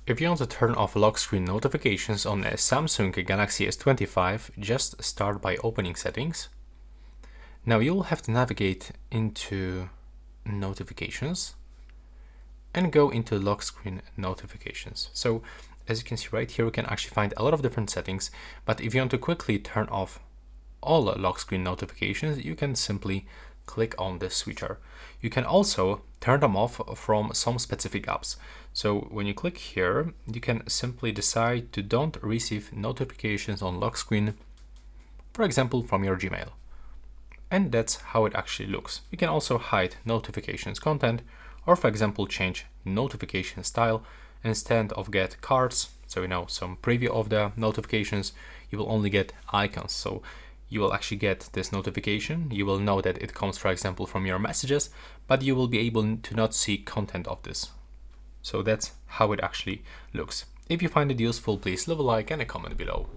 If you want to turn off lock screen notifications on a Samsung Galaxy S25, just start by opening settings. Now you'll have to navigate into notifications and go into lock screen notifications. So as you can see right here, we can actually find a lot of different settings, but if you want to quickly turn off all lock screen notifications, you can simply click on this switcher. You can also turn them off from some specific apps. So when you click here, you can simply decide to don't receive notifications on lock screen, for example, from your Gmail. And that's how it actually looks. You can also hide notifications content, or for example, change notification style. Instead of get cards, so some preview of the notifications, you will only get icons. So you will actually get this notification. You will know that it comes, for example, from your messages, but you will be able to not see content of this. So that's how it actually looks. If you find it useful, please leave a like and a comment below.